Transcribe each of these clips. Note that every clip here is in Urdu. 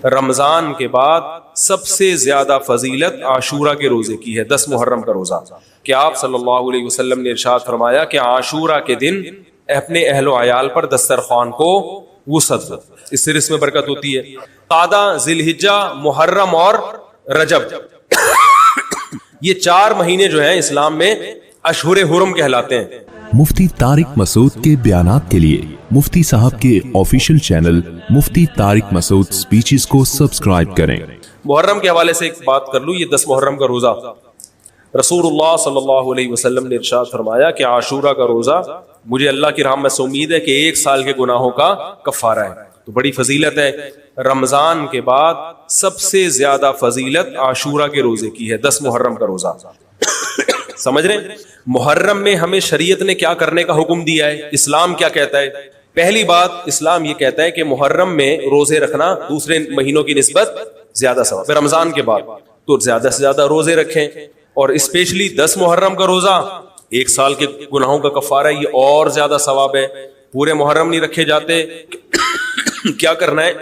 رمضان کے بعد سب سے زیادہ فضیلت عاشورہ کے روزے کی ہے، 10 محرم کا روزہ، کہ آپ صلی اللہ علیہ وسلم نے ارشاد فرمایا کہ عاشورہ کے دن اپنے اہل و عیال پر دسترخوان کو وسعت دو، اس سے رزق میں برکت ہوتی ہے۔ قعدہ، ذی الحجہ، محرم اور رجب، یہ 4 مہینے جو ہیں اسلام میں اشہر حرم کہلاتے ہیں۔ مفتی طارق مسعود کے بیانات کے لیے مفتی صاحب کے آفیشیل چینل مفتی طارق مسعود سپیچز کو سبسکرائب کریں۔ محرم کے حوالے سے ایک بات کر لوں، یہ 10 محرم کا روزہ، رسول اللہ صلی اللہ علیہ وسلم نے ارشاد فرمایا کہ عاشورہ کا روزہ مجھے اللہ کی رحمت سے امید ہے کہ 1 سال کے گناہوں کا کفارہ ہے، تو بڑی فضیلت ہے۔ رمضان کے بعد سب سے زیادہ فضیلت عاشورہ کے روزے کی ہے، 10 محرم کا روزہ۔ سمجھ رہے ہیں محرم میں ہمیں شریعت نے کیا کرنے کا حکم دیا ہے، اسلام کیا کہتا ہے؟ پہلی بات، اسلام یہ کہتا ہے کہ محرم میں روزے رکھنا دوسرے مہینوں کی نسبت زیادہ ثواب ہے۔ رمضان کے بعد تو زیادہ سے زیادہ روزے رکھیں، اور اسپیشلی 10 محرم کا روزہ 1 سال کے گناہوں کا کفارہ ہے، یہ اور زیادہ ثواب ہے۔ پورے محرم نہیں رکھے جاتے، کیا کرنا ہے؟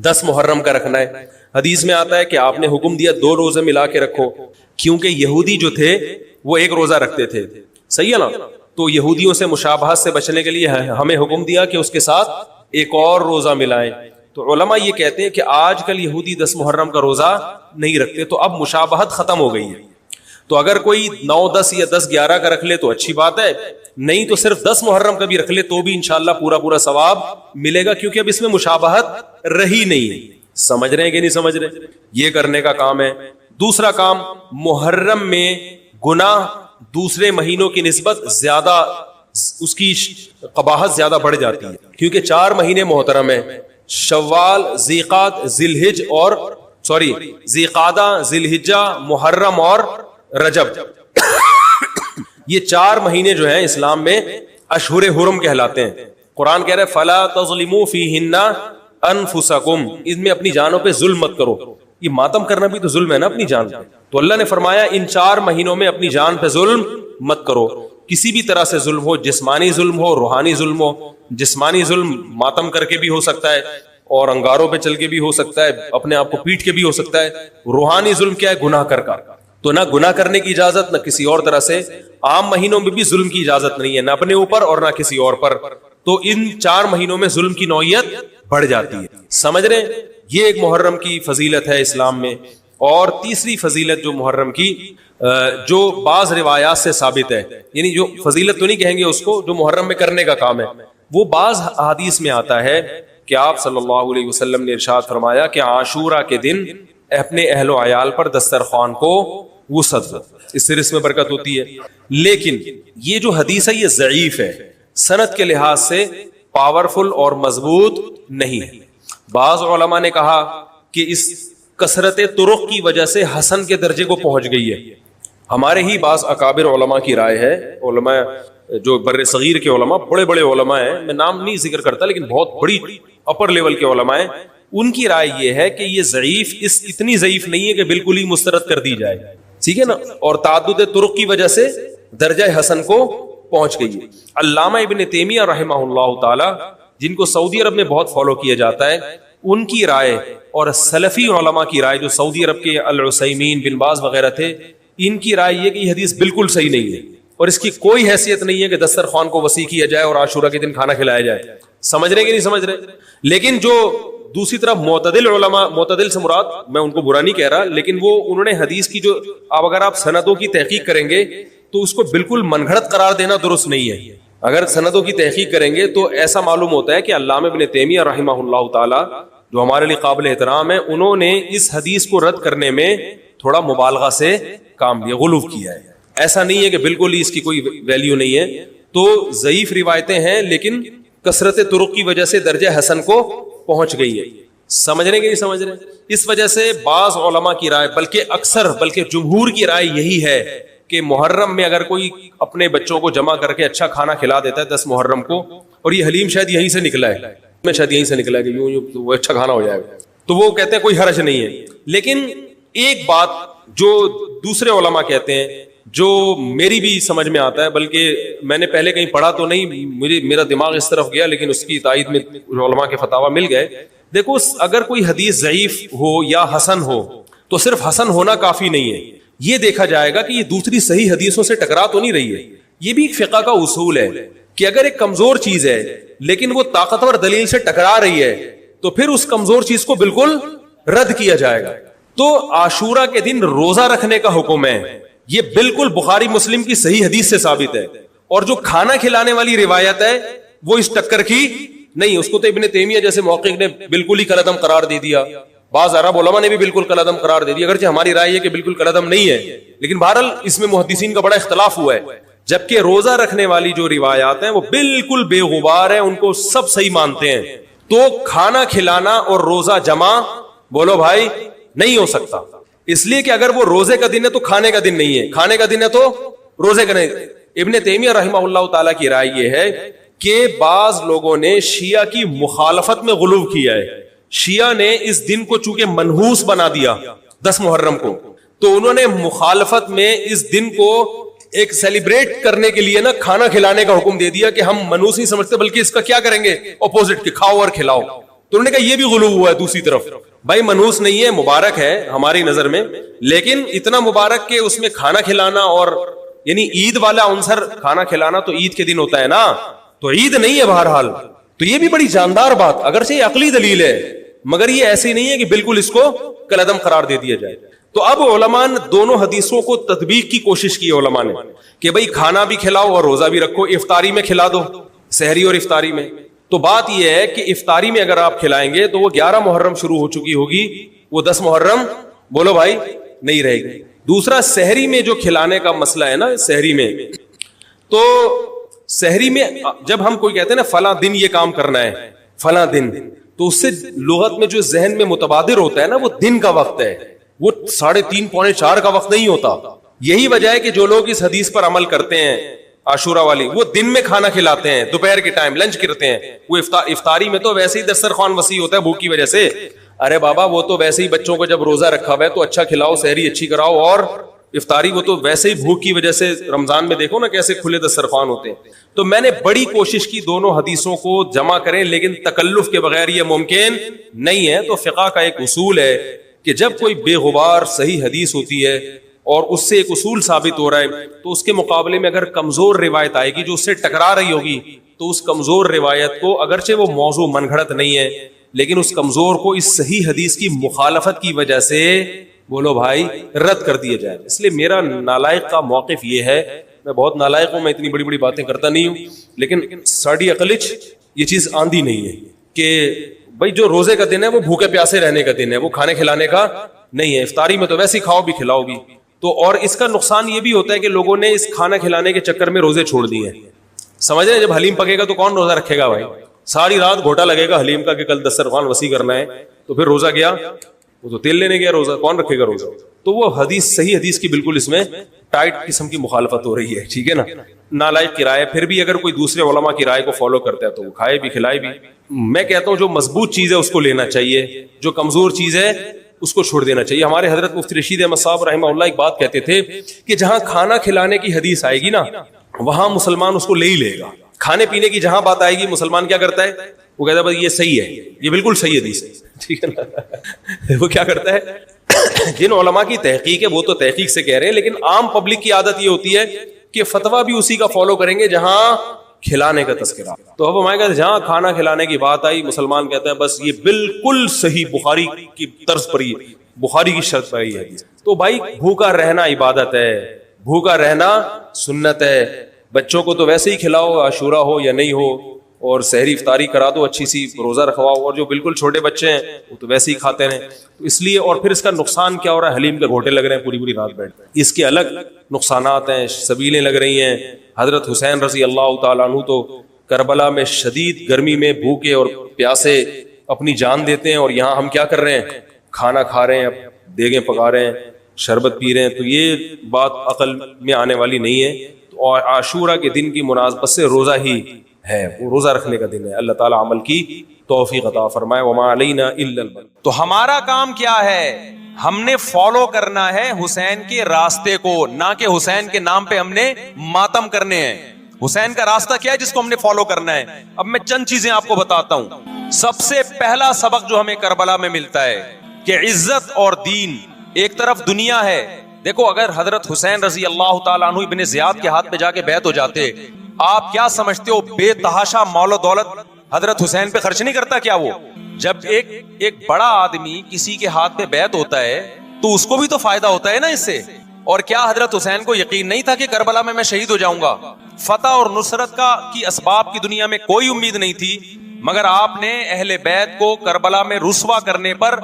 10 محرم کا رکھنا ہے۔ حدیث میں آتا ہے کہ آپ نے حکم دیا 2 روزے ملا کے رکھو، کیونکہ یہودی جو تھے وہ 1 روزہ رکھتے تھے، صحیح ہے نا؟ تو یہودیوں سے مشابہت سے بچنے کے لیے ہمیں حکم دیا کہ اس کے ساتھ ایک اور روزہ ملائیں۔ تو علماء یہ کہتے ہیں کہ آج کل یہودی 10 محرم کا روزہ نہیں رکھتے، تو اب مشابہت ختم ہو گئی ہے۔ تو اگر کوئی 9، 10 یا 10، 11 کا رکھ لے تو اچھی بات ہے، نہیں تو صرف 10 محرم کا بھی رکھ لے تو بھی انشاءاللہ پورا ثواب ملے گا، کیونکہ اب اس میں مشابہت رہی نہیں ہے۔ سمجھ رہے ہیں کہ نہیں سمجھ رہے؟ یہ کرنے کا کام ہے۔ دوسرا کام، محرم میں گناہ دوسرے مہینوں کی نسبت زیادہ، اس کی قباحت زیادہ بڑھ جاتی ہے، کیونکہ 4 مہینے محترم ہیں، شوال، ذی قعدہ، ذی الحجہ، محرم اور رجب، یہ 4 مہینے جو ہیں اسلام میں اشہر حرم کہلاتے ہیں۔ قرآن کہہ رہے فَلَا تَظْلِمُوا فِيهِنَّ أَنفُسَكُمْ، ان میں اپنی جانوں پہ ظلم مت کرو۔ یہ ماتم کرنا بھی تو ظلم ہے نا اپنی جان پہ، تو اللہ نے فرمایا ان 4 مہینوں میں اپنی جان پہ ظلم مت کرو، کسی بھی طرح سے ظلم ہو، جسمانی ظلم ہو، روحانی ظلم ہو۔ جسمانی ظلم ماتم کر کے بھی ہو سکتا ہے، اور انگاروں پہ چل کے بھی ہو سکتا ہے، اپنے آپ کو پیٹ کے بھی ہو سکتا ہے۔ روحانی ظلم کیا ہے؟ گناہ کر کا، تو نہ گناہ کرنے کی اجازت، نہ کسی اور طرح سے۔ عام مہینوں میں بھی ظلم کی اجازت نہیں ہے، نہ اپنے اوپر اور نہ کسی اور پر، تو ان 4 مہینوں میں ظلم کی نوعیت بڑھ جاتی ہے۔ سمجھ رہے ہیں؟ یہ ایک محرم کی فضیلت ہے اسلام میں۔ اور تیسری فضیلت جو محرم کی، جو بعض روایات سے ثابت ہے، یعنی جو فضیلت تو نہیں کہیں گے اس کو، جو محرم میں کرنے کا کام ہے، وہ بعض احادیث میں آتا ہے کہ آپ صلی اللہ علیہ وسلم نے ارشاد فرمایا کہ عاشورہ کے دن اپنے اہل و عیال پر دسترخوان کو وسعت دو، اس سے رزق میں برکت ہوتی ہے۔ لیکن یہ جو حدیث ہے یہ ضعیف ہے، سند کے لحاظ سے پاورفل اور مضبوط نہیں ہے۔ بعض علماء نے کہا کہ اس کثرت طرق کی وجہ سے حسن کے درجے کو پہنچ گئی ہے۔ ہمارے ہی بعض اکابر علماء کی رائے ہے، علماء جو بر صغیر کے علماء، بڑے بڑے علماء ہیں، میں نام نہیں ذکر کرتا لیکن بہت بڑی اپر لیول کے علماء ہیں، ان کی رائے یہ ہے کہ یہ ضعیف، اتنی ضعیف نہیں ہے کہ بالکل ہی مسترد کر دی جائے، ٹھیک ہے نا، اور تعدد طرق کی وجہ سے درجہ حسن کو پہنچ گئی ہے۔ علامہ ابن تیمیہ رحمہ اللہ تعالی، جن کو سعودی عرب میں بہت فالو کیا جاتا ہے، ان کی رائے اور سلفی علماء کی رائے، جو سعودی عرب کے العثیمین، بن باز وغیرہ تھے، ان کی رائے یہ کہ یہ حدیث بالکل صحیح نہیں ہے، اور اس کی کوئی حیثیت نہیں ہے کہ دسترخوان کو وسیع کیا جائے اور عاشورہ کے دن کھانا کھلایا جائے۔ سمجھ رہے کہ نہیں سمجھ رہے؟ لیکن جو دوسری طرف معتدل علماء، معتدل سے مراد میں ان کو برا نہیں کہہ رہا، لیکن وہ انہوں نے حدیث کی جو، اب اگر آپ سندوں کی تحقیق کریں گے تو اس کو بالکل من گھڑت قرار دینا درست نہیں ہے۔ اگر سندوں کی تحقیق کریں گے تو ایسا معلوم ہوتا ہے کہ علامہ ابن تیمیہ رحمہ اللہ تعالی، جو ہمارے لیے قابل احترام ہے، انہوں نے اس حدیث کو رد کرنے میں تھوڑا مبالغہ سے کام لیا، غلو کیا ہے۔ ایسا نہیں ہے کہ بالکل ہی اس کی کوئی ویلیو نہیں ہے، تو ضعیف روایتیں ہیں لیکن کثرت طرق کی وجہ سے درجہ حسن کو پہنچ گئی ہے۔ سمجھ رہے کہ نہیں سمجھ رہے؟ اس وجہ سے بعض علماء کی رائے، بلکہ جمہور کی رائے یہی ہے کہ محرم میں اگر کوئی اپنے بچوں کو جمع کر کے اچھا کھانا کھلا دیتا ہے 10 محرم کو، اور یہ حلیم شاید یہیں سے نکلا ہے، میں شاید یہیں سے نکلا ہے کہ یوں وہ اچھا کھانا ہو جائے گا، تو وہ کہتے ہیں کوئی حرج نہیں ہے۔ لیکن ایک بات جو دوسرے علماء کہتے ہیں جو میری بھی سمجھ میں آتا ہے, بلکہ میں نے پہلے کہیں پڑھا تو نہیں, میرا دماغ اس طرف گیا, لیکن اس کی تائید میں علماء کے فتاوی مل گئے. دیکھو اگر کوئی حدیث ضعیف ہو یا حسن ہو تو صرف حسن ہونا کافی نہیں ہے, یہ دیکھا جائے گا کہ یہ دوسری صحیح حدیثوں سے ٹکرا تو نہیں رہی ہے. یہ بھی ایک فقہ کا اصول ہے کہ اگر ایک کمزور چیز ہے لیکن وہ طاقتور دلیل سے ٹکرا رہی ہے تو پھر اس کمزور چیز کو بالکل رد کیا جائے گا. تو عاشورہ کے دن روزہ رکھنے کا حکم ہے, یہ بالکل بخاری مسلم کی صحیح حدیث سے ثابت ہے. اور جو کھانا کھلانے والی روایت ہے وہ اس ٹکر کی نہیں, اس کو تو ابن تیمیہ جیسے محقق نے بالکل ہی کالعدم قرار دے دیا, بعض عرب علماء نے بھی بالکل کالعدم قرار دے دیا, اگرچہ ہماری رائے ہے کہ بالکل کالعدم نہیں ہے, لیکن بہرحال اس میں محدثین کا بڑا اختلاف ہوا ہے. جبکہ روزہ رکھنے والی جو روایات ہیں وہ بالکل بے غبار ہیں, ان کو سب صحیح مانتے ہیں. تو کھانا کھلانا اور روزہ جمع بولو بھائی نہیں ہو سکتا, اس لیے کہ اگر وہ روزے کا دن ہے تو کھانے کا دن نہیں ہے, کھانے کا دن ہے تو روزے کا نہیں. ابن تیمیہ رحمہ اللہ تعالیٰ کی رائے یہ ہے کہ بعض لوگوں نے شیعہ کی مخالفت میں غلو کیا ہے. شیعہ نے اس دن کو چونکہ منحوس بنا دیا 10 محرم کو, تو انہوں نے مخالفت میں اس دن کو ایک سیلیبریٹ کرنے کے لیے نا کھانا کھلانے کا حکم دے دیا کہ ہم منحوس نہیں سمجھتے بلکہ اس کا کیا کریں گے اپوزٹ, کہ کھاؤ اور کھلاؤ. تو انہوں نے کہا یہ بھی غلو ہوا ہے. دوسری طرف بھائی منحوس نہیں ہے, مبارک ہے ہماری نظر میں, لیکن اتنا مبارک کہ اس میں کھانا کھلانا اور یعنی عید والا عنصر کھانا کھلانا تو عید کے دن ہوتا ہے نا, تو عید نہیں ہے بہرحال. تو یہ بھی بڑی جاندار بات, اگرچہ یہ عقلی دلیل ہے مگر یہ ایسی نہیں ہے کہ بالکل اس کو کالعدم قرار دے دیا جائے. تو اب علماء نے دونوں حدیثوں کو تطبیق کی کوشش کی علماء نے کہ بھئی کھانا بھی کھلاؤ اور روزہ بھی رکھو, افطاری میں کھلا دو, سحری اور افطاری میں. تو بات یہ ہے کہ افطاری میں اگر آپ کھلائیں گے تو وہ 11 محرم شروع ہو چکی ہوگی, وہ 10 محرم بولو بھائی نہیں رہے گی. دوسرا سحری میں جو کھلانے کا مسئلہ ہے نا, سحری میں تو سحری میں جب ہم کوئی کہتے ہیں نا فلاں دن یہ کام کرنا ہے فلاں دن, تو اس سے لغت میں جو ذہن میں متبادر ہوتا ہے نا وہ دن کا وقت ہے, وہ 3:30 پونے 4 کا وقت نہیں ہوتا. یہی وجہ ہے کہ جو لوگ اس حدیث پر عمل کرتے ہیں عاشورہ والی, وہ دن میں کھانا کھلاتے ہیں, دوپہر کے ٹائم لنچ کرتے ہیں. وہ افطاری میں تو ویسے ہی دسترخوان وسیع ہوتا ہے بھوک کی وجہ سے. ارے بابا وہ تو ویسے ہی بچوں کو جب روزہ رکھا ہوا ہے تو اچھا کھلاؤ, سحری اچھی کراؤ, اور افطاری وہ تو ویسے ہی بھوک کی وجہ سے رمضان میں دیکھو نا کیسے کھلے دسترخوان ہوتے ہیں. تو میں نے بڑی کوشش کی دونوں حدیثوں کو جمع کریں, لیکن تکلف کے بغیر یہ ممکن نہیں ہے. تو فقہ کا ایک اصول ہے کہ جب کوئی بے غبار صحیح حدیث ہوتی ہے اور اس سے ایک اصول ثابت ہو رہا ہے تو اس کے مقابلے میں اگر کمزور روایت آئے گی جو اس سے ٹکرا رہی ہوگی تو اس کمزور روایت کو, اگرچہ وہ موضوع من گھڑت نہیں ہے, لیکن اس کمزور کو اس صحیح حدیث کی مخالفت کی وجہ سے بولو بھائی رد کر دیا جائے. اس لیے میرا نالائق کا موقف یہ ہے, میں بہت نالائق ہوں, میں اتنی بڑی بڑی باتیں کرتا نہیں ہوں, لیکن ساڑی عقلچ یہ چیز آندھی نہیں ہے کہ بھائی جو روزے کا دن ہے وہ بھوکے پیاسے رہنے کا دن ہے, وہ کھانے کھلانے کا نہیں ہے. افطاری میں تو ویسے ہی کھاؤ بھی کھلاؤ بھی. تو اور اس کا نقصان یہ بھی ہوتا ہے کہ لوگوں نے اس کھانا کھلانے کے چکر میں روزے چھوڑ دیے ہیں. سمجھ رہے ہیں, جب حلیم پکے گا تو کون روزہ رکھے گا بھائی, ساری رات گھوٹا لگے گا حلیم کا کہ کل دسترخوان وسیع کرنا ہے, تو پھر روزہ گیا, وہ تو تیل لینے گیا, روزہ کون رکھے گا روزہ. تو وہ حدیث صحیح حدیث کی بالکل اس میں ٹائٹ قسم کی مخالفت ہو رہی ہے, ٹھیک ہے نا. نالائق کی رائے, پھر بھی اگر کوئی دوسرے علماء کی رائے کو فالو کرتا ہے تو وہ کھائے بھی کھلائے بھی. میں کہتا ہوں جو مضبوط چیز ہے اس کو لینا چاہیے, جو کمزور چیز ہے اس کو چھوڑ دینا چاہیے. ہمارے حضرت مفتی رشید احمد صاحب رحمہ اللہ ایک بات کہتے تھے کہ جہاں کھانا کھلانے کی حدیث آئے گی نا وہاں مسلمان اس کو لے ہی لے گا. کھانے پینے کی جہاں بات آئے گی مسلمان کیا کرتا ہے, وہ کہتا ہے بھائی یہ صحیح ہے, یہ بالکل صحیح حدیث ہے, ٹھیک ہے نا. وہ کیا کرتا ہے, جن علماء کی تحقیق ہے وہ تو تحقیق سے کہہ رہے ہیں, لیکن عام پبلک کی عادت یہ ہوتی ہے کہ فتویٰ بھی اسی کا فالو کریں گے جہاں کھلانے کا تذکرہ. تو اب ہمارے کہتے جہاں کھانا کھلانے کی بات آئی مسلمان کہتا ہے بس یہ بالکل صحیح بخاری کی طرز پر, یہ بخاری کی شرط پر ہی ہے. تو بھائی بھوکا رہنا عبادت ہے, بھوکا رہنا سنت ہے. بچوں کو تو ویسے ہی کھلاؤ عاشورہ ہو یا نہیں ہو, اور سحری افطاری کرا دو اچھی سی, روزہ رکھواؤ, اور جو بالکل چھوٹے بچے ہیں وہ تو ویسے ہی کھاتے رہیں. تو اس لیے, اور پھر اس کا نقصان کیا ہو رہا ہے, حلیم کے گھوٹے لگ رہے ہیں پوری پوری رات بیٹھ, اس کے الگ نقصانات ہیں, سبیلیں لگ رہی ہیں. حضرت حسین رضی اللہ تعالیٰ عنہ تو کربلا میں شدید گرمی میں بھوکے اور پیاسے اپنی جان دیتے ہیں, اور یہاں ہم کیا کر رہے ہیں, کھانا کھا رہے ہیں, دیگیں پکا رہے ہیں, شربت پی رہے ہیں. تو یہ بات عقل میں آنے والی نہیں ہے. اور عاشورہ کے دن کی مناسبت سے روزہ ہی ہے, وہ روزہ رکھنے کا دن ہے. اللہ تعالیٰ عمل کی توفیق عطا فرمائے. وما علینا الا البلاغ. تو ہمارا کام کیا ہے, ہم نے فالو کرنا ہے حسین کے راستے کو، نہ کہ حسین کے نام پہ ہم نے ماتم کرنے ہیں۔ حسین کا راستہ کیا ہے جس کو ہم نے فالو کرنا ہے؟ اب میں چند چیزیں آپ کو بتاتا ہوں۔ سب سے پہلا سبق جو ہمیں کربلا میں ملتا ہے کہ عزت اور دین، ایک طرف دنیا ہے۔ دیکھو اگر حضرت حسین رضی اللہ تعالیٰ عنہ ابن زیاد کے ہاتھ پہ جا کے بیعت ہو جاتے، آپ کیا سمجھتے ہو بے تحاشا مال و دولت حضرت حسین پہ خرچ نہیں کرتا کیا وہ؟ جب ایک بڑا آدمی کسی کے ہاتھ پہ بیعت ہوتا ہے تو اس کو بھی تو فائدہ ہوتا ہے نا اس سے۔ اور کیا حضرت حسین کو یقین نہیں تھا کہ کربلا میں شہید ہو جاؤں گا؟ فتح اور نصرت کی اسباب کی دنیا میں کوئی امید نہیں تھی، مگر آپ نے اہل بیت کو کربلا میں رسوا کرنے پر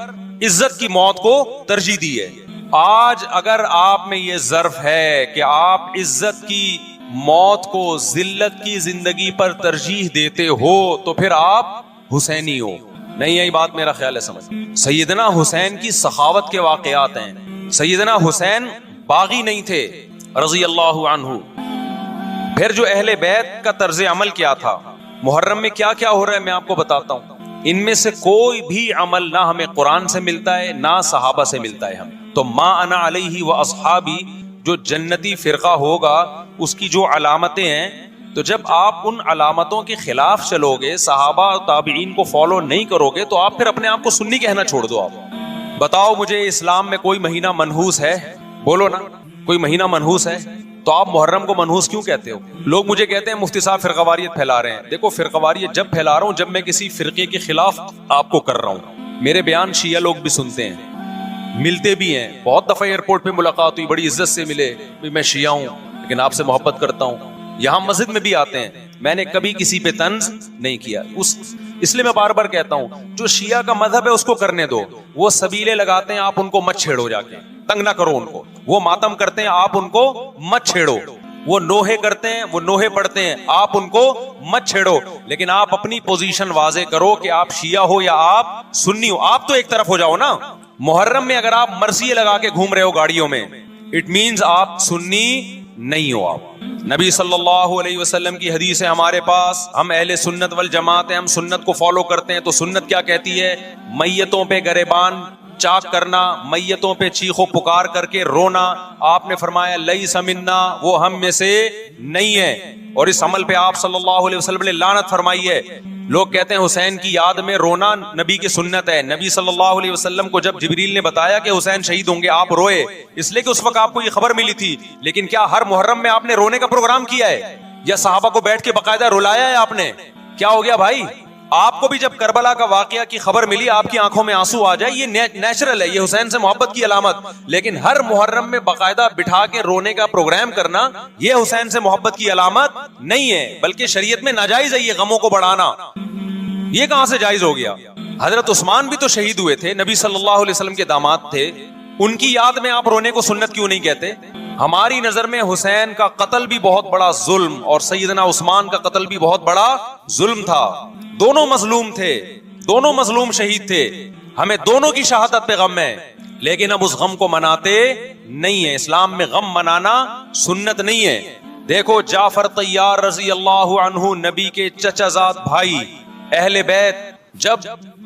عزت کی موت کو ترجیح دی ہے۔ آج اگر آپ میں یہ ظرف ہے کہ آپ عزت کی موت کو ذلت کی زندگی پر ترجیح دیتے ہو تو پھر آپ حسینی ہو۔ نہیں یہی بات میرا خیال ہے سمجھ۔ سیدنا حسین کی سخاوت کے واقعات ہیں۔ سیدنا حسین باغی نہیں تھے رضی اللہ عنہ۔ پھر جو اہل بیت کا طرز عمل کیا تھا، محرم میں کیا کیا ہو رہا ہے میں آپ کو بتاتا ہوں۔ ان میں سے کوئی بھی عمل نہ ہمیں قرآن سے ملتا ہے نہ صحابہ سے ملتا ہے ہمیں۔ تو ما انا علیہ و اصحابی جو جنتی فرقہ ہوگا اس کی جو علامتیں ہیں، تو جب آپ ان علامتوں کے خلاف چلو گے، صحابہ اور تابعین کو فالو نہیں کرو گے، تو آپ پھر اپنے آپ کو سنی کہنا چھوڑ دو۔ آپ بتاؤ مجھے اسلام میں کوئی مہینہ منحوس ہے؟ بولو نا، کوئی مہینہ منحوس ہے؟ تو آپ محرم کو منحوس کیوں کہتے ہو؟ لوگ مجھے کہتے ہیں مفتی صاحب فرقواریت پھیلا رہے ہیں۔ دیکھو فرقواریت جب پھیلا رہا ہوں جب میں کسی فرقے کے خلاف آپ کو کر رہا ہوں۔ میرے بیان شیعہ لوگ بھی سنتے ہیں، ملتے بھی ہیں، بہت دفعہ ایئرپورٹ پہ ملاقات ہوئی، بڑی عزت سے ملے، میں شیعہ ہوں لیکن آپ سے محبت کرتا ہوں۔ یہاں مسجد میں بھی آتے ہیں، میں نے کبھی کسی پہ طنز نہیں کیا۔ اس لیے میں بار بار کہتا ہوں جو شیعہ کا مذہب ہے اس کو کرنے دو۔ وہ سبیلے لگاتے ہیں، آپ ان کو مت چھیڑو، جا کے تنگ نہ کرو ان کو۔ وہ ماتم کرتے ہیں، آپ ان کو مت چھیڑو۔ وہ نوحے کرتے ہیں، وہ نوحے پڑھتے ہیں، آپ ان کو مت چھیڑو۔ لیکن آپ اپنی پوزیشن واضح کرو کہ آپ شیعہ ہو یا آپ سنی ہو۔ آپ تو ایک طرف ہو جاؤ نا۔ محرم میں اگر آپ مرثیے لگا کے گھوم رہے ہو گاڑیوں میں، اٹ مینز آپ سنی نہیں ہو۔ آپ نبی صلی اللہ علیہ وسلم کی حدیث ہے ہمارے پاس، ہم اہل سنت والجماعت ہیں، ہم سنت کو فالو کرتے ہیں۔ تو سنت کیا کہتی ہے؟ میتوں پہ گریبان چاک کرنا، میتوں پہ چیخ و پکار کر کے رونا۔ آپ نے فرمایا لیس منا، وہ ہم میں سے نہیں ہے۔ اور اس عمل پہ آپ صلی اللہ علیہ وسلم نے لعنت فرمائی ہے۔ لوگ کہتے ہیں حسین کی یاد میں رونا نبی کی سنت ہے۔ نبی صلی اللہ علیہ وسلم کو جب جبریل نے بتایا کہ حسین شہید ہوں گے، آپ روئے، اس لیے کہ اس وقت آپ کو یہ خبر ملی تھی۔ لیکن کیا ہر محرم میں آپ نے رونے کا پروگرام کیا ہے یا صحابہ کو بیٹھ کے باقاعدہ رلایا ہے آپ نے؟ کیا ہو گیا بھائی؟ آپ کو بھی جب کربلا کا واقعہ کی خبر ملی آپ کی آنکھوں میں آنسو آ جائے، یہ نیچرل ہے، یہ حسین سے محبت کی علامت۔ لیکن ہر محرم میں باقاعدہ بٹھا کے رونے کا پروگرام کرنا یہ حسین سے محبت کی علامت نہیں ہے، بلکہ شریعت میں ناجائز ہے یہ غموں کو بڑھانا۔ یہ کہاں سے جائز ہو گیا؟ حضرت عثمان بھی تو شہید ہوئے تھے، نبی صلی اللہ علیہ وسلم کے داماد تھے، ان کی یاد میں آپ رونے کو سنت کیوں نہیں کہتے؟ ہماری نظر میں حسین کا قتل بھی بہت بڑا ظلم اور سیدنا عثمان کا قتل بھی بہت بڑا ظلم تھا۔ دونوں مظلوم تھے، دونوں مظلوم شہید تھے، ہمیں دونوں کی شہادت پہ غم ہے، لیکن اب اس غم کو مناتے نہیں ہیں۔ اسلام میں غم منانا سنت نہیں ہے۔ دیکھو جعفر طیار رضی اللہ عنہ، نبی کے چچا زاد بھائی، اہل بیت، جب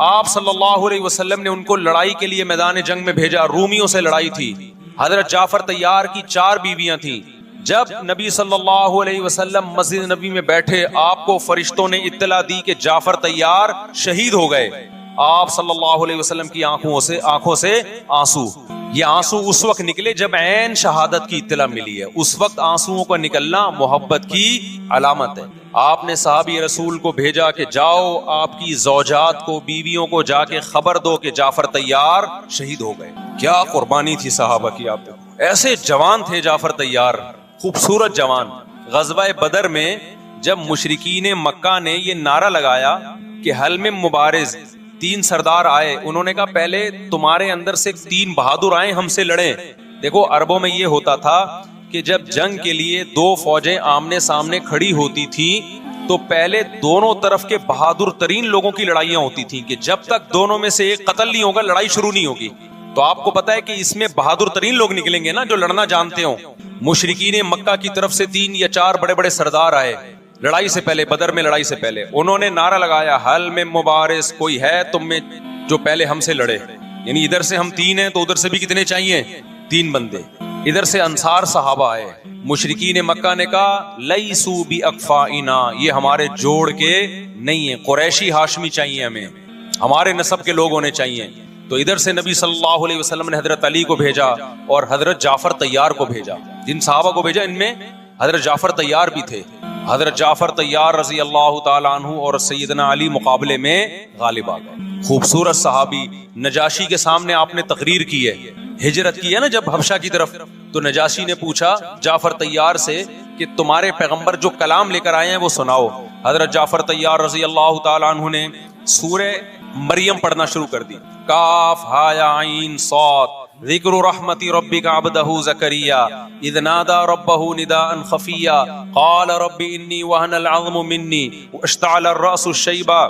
آپ صلی اللہ علیہ وسلم نے ان کو لڑائی کے لیے میدان جنگ میں بھیجا، رومیوں سے لڑائی تھی، حضرت جعفر طیار کی 4 بیویاں تھیں۔ جب نبی صلی اللہ علیہ وسلم مسجد نبی میں بیٹھے، آپ کو فرشتوں نے اطلاع دی کہ جعفر طیار شہید ہو گئے۔ آپ صلی اللہ علیہ وسلم کی آنکھوں سے آنسو، یہ آنسو اس وقت نکلے جب عین شہادت کی اطلاع ملی ہے۔ اس وقت آنسوؤں کا نکلنا محبت کی علامت ہے۔ آپ نے صحابی رسول کو بھیجا کہ جاؤ آپ کی زوجات کو، بیویوں کو جا کے خبر دو کہ جعفر طیار شہید ہو گئے۔ کیا قربانی تھی صحابہ کی! آپ ایسے جوان تھے جعفر طیار، خوبصورت جوان۔ غزوہ بدر میں جب مشرکین مکہ نے یہ نعرہ لگایا کہ حل میں مبارز، 3 سردار آئے، انہوں نے کہا پہلے تمہارے اندر سے 3 بہادر آئیں، ہم سے لڑیں۔ دیکھو عربوں میں یہ ہوتا تھا کہ جب جنگ کے لیے 2 فوجیں آمنے سامنے کھڑی ہوتی تھی تو پہلے دونوں طرف کے بہادر ترین لوگوں کی لڑائیاں ہوتی تھیں کہ جب تک دونوں میں سے ایک قتل نہیں ہوگا لڑائی شروع نہیں ہوگی۔ تو آپ کو پتا ہے کہ اس میں بہادر ترین لوگ نکلیں گے نا جو لڑنا جانتے ہوں۔ مشرکین مکہ کی طرف سے 3 یا 4 بڑے بڑے سردار آئے لڑائی سے پہلے، بدر میں لڑائی سے پہلے، انہوں نے نعرہ لگایا حل میں مبارز، کوئی ہے تم میں جو پہلے ہم سے لڑے؟ یعنی ادھر سے ہم 3 ہیں تو ادھر سے بھی کتنے چاہیے؟ 3 بندے. ادھر سے انصار صحابہ آئے. مشرکین مکہ نے کہا لیسو باکفائنا، یہ ہمارے جوڑ کے نہیں ہیں، قریشی ہاشمی چاہیے، ہمیں ہمارے نسب کے لوگ ہونے چاہیے. تو ادھر سے نبی صلی اللہ علیہ وسلم نے حضرت علی کو بھیجا اور حضرت جعفر طیار کو بھیجا. جن صحابہ کو بھیجا ان میں حضرت جعفر طیار بھی تھے. حضرت جعفر طیار رضی اللہ تعالیٰ عنہ اور سیدنا علی مقابلے میں غالب آ گئے. خوبصورت صحابی. نجاشی کے سامنے آپ نے تقریر کی ہے، ہجرت کی ہے نا جب حبشہ کی طرف، تو نجاشی نے پوچھا جعفر طیار سے کہ تمہارے پیغمبر جو کلام لے کر آئے ہیں وہ سناؤ. حضرت جعفر طیار رضی اللہ تعالیٰ عنہ نے سورہ مریم پڑھنا شروع کر دی. کاف ہا یا عین صاد ذکر رحمت ربک عبدہ زکریا اذ نادى ربہ نداء خفیا قال رب انی وہن العظم منی واشتعل الرأس شیبا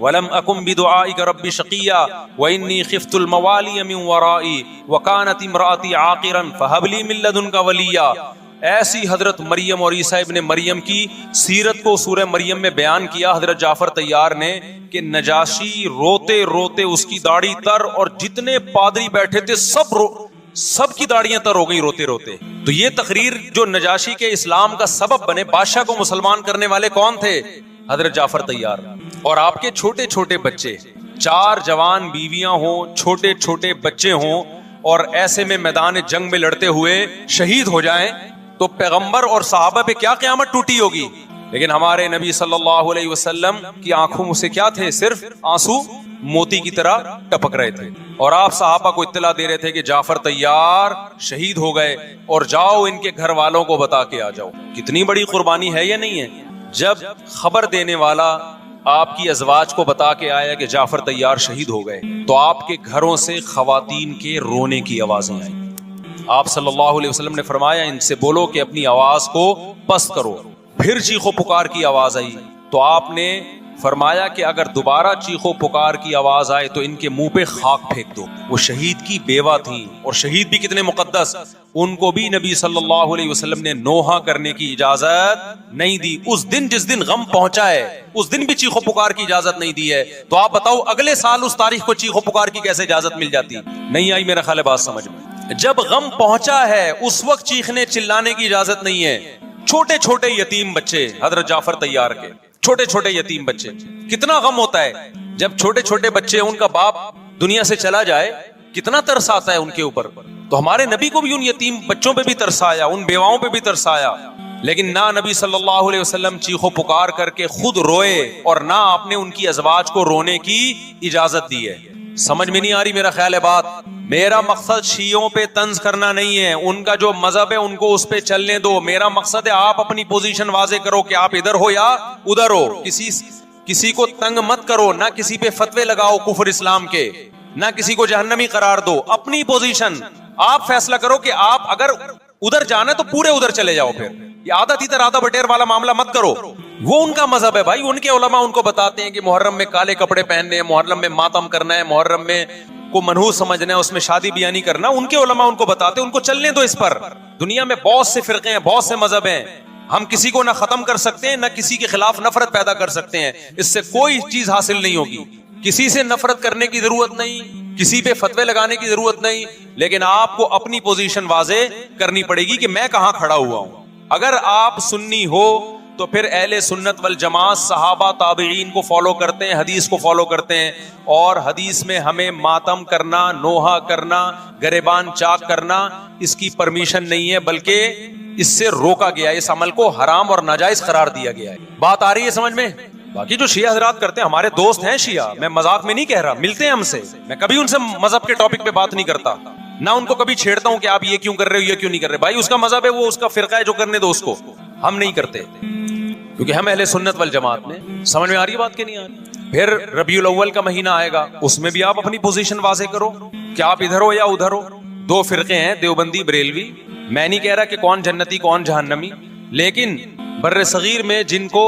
ولم اکن بدعائک رب شقیا وانی خفت الموالی من ورائی وکانت امراتی عاقرا فہب لی من لدنک ولیا. ایسی حضرت مریم اور عیسیٰ ابن مریم کی سیرت کو سورہ مریم میں بیان کیا حضرت جعفر طیار نے کہ نجاشی روتے روتے اس کی داڑھی تر اور جتنے پادری بیٹھے تھے سب کی داڑیاں تر ہو گئی روتے روتے. تو یہ تقریر جو نجاشی کے اسلام کا سبب بنے، بادشاہ کو مسلمان کرنے والے کون تھے؟ حضرت جعفر طیار. اور آپ کے چھوٹے چھوٹے بچے، 4 جوان بیویاں ہوں، چھوٹے چھوٹے بچے ہوں، اور ایسے میں میدان جنگ میں لڑتے ہوئے شہید ہو جائیں تو پیغمبر اور صحابہ پہ کیا قیامت ٹوٹی ہوگی. لیکن ہمارے نبی صلی اللہ علیہ وسلم کی آنکھوں سے کیا تھے؟ صرف آنسو موتی کی طرح ٹپک رہے تھے. اور آپ صحابہ کو اطلاع دے رہے تھے کہ جعفر طیار شہید ہو گئے اور جاؤ ان کے گھر والوں کو بتا کے آ جاؤ. کتنی بڑی قربانی ہے یا نہیں ہے؟ جب خبر دینے والا آپ کی ازواج کو بتا کے آیا کہ جعفر طیار شہید ہو گئے تو آپ کے گھروں سے خواتین کے رونے کی آوازیں آئیں. آپ صلی اللہ علیہ وسلم نے فرمایا ان سے بولو کہ اپنی آواز کو پست کرو. پھر چیخو پکار کی آواز آئی تو آپ نے فرمایا کہ اگر دوبارہ چیخو پکار کی آواز آئے تو ان کے منہ پہ خاک پھینک دو. وہ شہید کی بیوہ تھیں اور شہید بھی کتنے مقدس، ان کو بھی نبی صلی اللہ علیہ وسلم نے نوحہ کرنے کی اجازت نہیں دی. اس دن جس دن غم پہنچا ہے اس دن بھی چیخو پکار کی اجازت نہیں دی ہے. تو آپ بتاؤ اگلے سال اس تاریخ کو چیخو پکار کی کیسے اجازت مل جاتی؟ نہیں آئی میرا خیال ہے بات سمجھ میں. جب غم پہنچا ہے اس وقت چیخنے چلانے کی اجازت نہیں ہے. چھوٹے چھوٹے یتیم بچے حضرت جعفر طیار کے، چھوٹے چھوٹے یتیم بچے، کتنا غم ہوتا ہے جب چھوٹے چھوٹے بچے، ان کا باپ دنیا سے چلا جائے، کتنا ترس آتا ہے ان کے اوپر. تو ہمارے نبی کو بھی ان یتیم بچوں پہ بھی ترس آیا، ان بیواؤں پہ بھی ترس آیا. لیکن نہ نبی صلی اللہ علیہ وسلم چیخو پکار کر کے خود روئے اور نہ آپ نے ان کی ازواج کو رونے کی اجازت دی ہے. سمجھ میں نہیں آ رہی میرا خیال ہے بات. میرا مقصد شیعوں پہ طنز کرنا نہیں ہے، ان کا جو مذہب ہے ان کو اس پہ چلنے دو. میرا مقصد ہے آپ اپنی پوزیشن واضح کرو کہ آپ ادھر ہو یا ادھر ہو. کسی کو تنگ مت کرو، نہ کسی پہ فتوے لگاؤ کفر اسلام کے، نہ کسی کو جہنمی قرار دو. اپنی پوزیشن آپ فیصلہ کرو کہ آپ اگر ادھر جانا ہے تو پورے ادھر چلے جاؤ. پھر یہ آدھا تیتر آدھا بٹیر والا معاملہ مت کرو. وہ ان کا مذہب ہے بھائی. ان کے علماء ان کو بتاتے ہیں کہ محرم میں کالے کپڑے پہننے ہیں، محرم میں ماتم کرنا ہے، محرم میں کو منحوس سمجھنا ہے، اس میں شادی بیاہ نہیں کرنا. ان کے علماء ان کو بتاتے ہیں، ان کو چلنے دو اس پر. دنیا میں بہت سے فرقے ہیں، بہت سے مذہب ہیں. ہم کسی کو نہ ختم کر سکتے ہیں نہ کسی کے خلاف نفرت پیدا کر سکتے ہیں. اس سے کوئی چیز حاصل نہیں ہوگی. کسی سے نفرت کرنے کی ضرورت نہیں، کسی پہ فتوے لگانے کی ضرورت نہیں. لیکن آپ کو اپنی پوزیشن واضح کرنی پڑے گی کہ میں کہاں کھڑا ہوا ہوں. اگر آپ سنی ہو تو پھر اہل سنت والجماعت صحابہ تابعین کو فالو کرتے ہیں، حدیث کو فالو کرتے ہیں. اور حدیث میں ہمیں ماتم کرنا، نوحہ کرنا، گریبان چاک کرنا اس کی پرمیشن نہیں ہے، بلکہ اس سے روکا گیا ہے. اس عمل کو حرام اور ناجائز قرار دیا گیا ہے. بات آ رہی ہے سمجھ میں؟ باقی جو شیعہ حضرات کرتے ہیں، ہمارے دوست ہیں شیعہ، میں مذاق میں نہیں کہہ رہا، ملتے ہیں ہم سے. میں کبھی ان سے مذہب کے ٹاپک پہ بات نہیں کرتا، نہ ان کو کبھی چھیڑتا ہوں کہ آپ یہ کیوں کر رہے ہو، یہ کیوں نہیں کر رہے. بھائی اس کا مذہب ہے، وہ اس کا فرقہ ہے، جو کرنے دو اس کو. ہم نہیں کرتے کیونکہ ہم اہل سنت والجماعت میں. سمجھ میں آ رہی ہے بات کہ نہیں آ رہی؟ پھر ربیع الاول کا مہینہ آئے گا، اس میں بھی آپ اپنی پوزیشن واضح کرو کہ آپ ادھر ہو یا ادھر ہو. 2 فرقے ہیں، دیوبندی بریلوی. میں نہیں کہہ رہا کہ کون جنتی کون جہنمی، لیکن بر صغیر میں جن کو